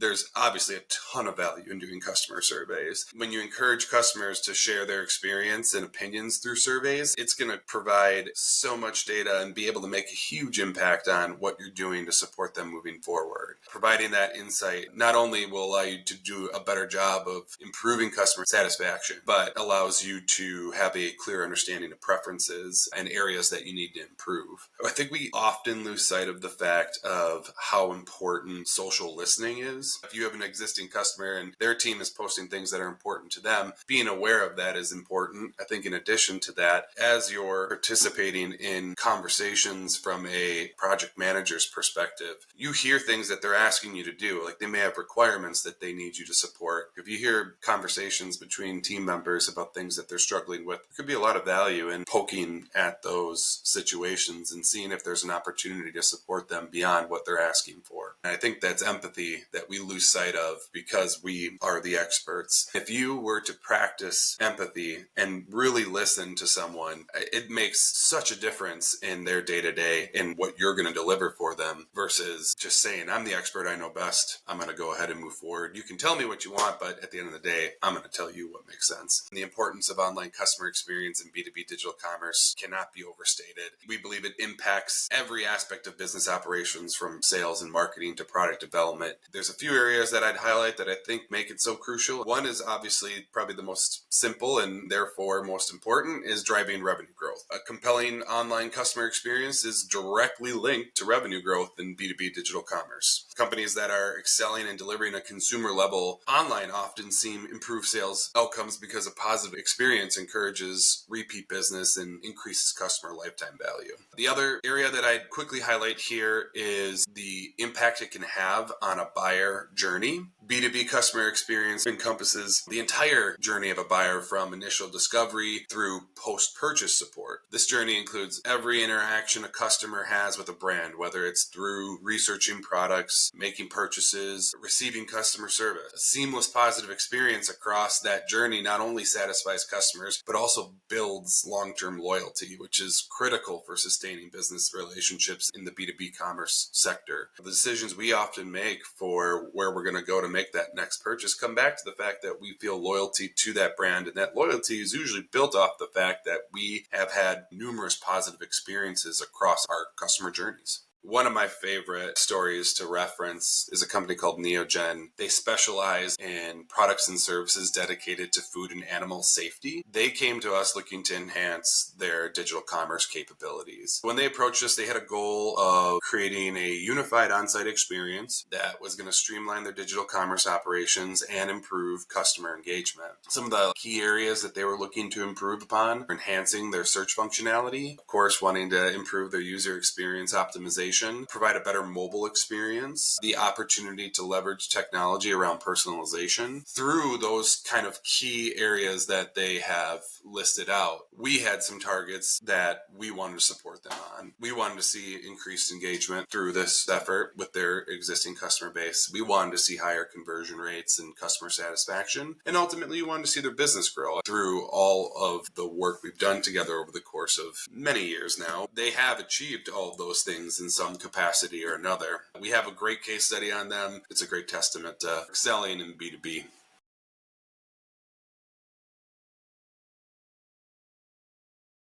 there's obviously a ton of value in doing customer surveys. When you encourage customers to share their experience and opinions through surveys, it's going to provide so much data and be able to make a huge impact on what you're doing to support them moving forward. Providing that insight not only will allow you to do a better job of improving customer satisfaction, but allows you to have a clear understanding of preferences and areas that you need to improve. I think we often lose sight of the fact of how important social listening is. If you have an existing customer and their team is posting things that are important to them, being aware of that is important. I think in addition to that, as you're participating in conversations from a project manager's perspective, you hear things that they're asking you to do. Like they may have requirements that they need you to support. If you hear conversations between team members about things that they're struggling with, there could be a lot of value in poking at those situations and seeing if there's an opportunity to support them beyond what they're asking for. And I think that's empathy that we lose sight of because we are the experts. If you were to practice empathy and really listen to someone, it makes such a difference in their day-to-day and what you're going to deliver for them versus just saying, I'm the expert, I know best, I'm going to go ahead and move forward. You can tell me what you want, but at the end of the day, I'm going to tell you what makes sense. And the importance of online customer experience and B2B digital commerce cannot be overstated. We believe it impacts every aspect of business operations from sales and marketing to product development. There's a few areas that I'd highlight that I think make it so crucial. One is obviously probably the most simple and therefore most important is driving revenue growth. A compelling online customer experience is directly linked to revenue growth in B2B digital commerce. Companies that are excelling and delivering a consumer level online often seem improved sales outcomes because a positive experience encourages repeat business and increases customer lifetime value. The other area that I'd quickly highlight here is the impact it can have on a buyer journey. B2B customer experience encompasses the entire journey of a buyer from initial discovery through post-purchase support. This journey includes every interaction a customer has with a brand, whether it's through researching products, making purchases, receiving customer service. A seamless positive experience across that journey not only satisfies customers, but also builds long-term loyalty, which is critical for sustaining business relationships in the B2B commerce sector. The decisions we often make for where we're going to go to make that next purchase come back to the fact that we feel loyalty to that brand, and that loyalty is usually built off the fact that we have had numerous positive experiences across our customer journeys. One of my favorite stories to reference is a company called Neogen. They specialize in products and services dedicated to food and animal safety. They came to us looking to enhance their digital commerce capabilities. When they approached us, they had a goal of creating a unified on-site experience that was going to streamline their digital commerce operations and improve customer engagement. Some of the key areas that they were looking to improve upon are enhancing their search functionality, of course, wanting to improve their user experience optimization, provide a better mobile experience, the opportunity to leverage technology around personalization. Through those kind of key areas that they have listed out, we had some targets that we wanted to support them on. We wanted to see increased engagement through this effort with their existing customer base. We wanted to see higher conversion rates and customer satisfaction. And ultimately, we wanted to see their business grow. Through all of the work we've done together over the course of many years now, they have achieved all of those things in some capacity or another. We have a great case study on them. It's a great testament to excelling in B2B.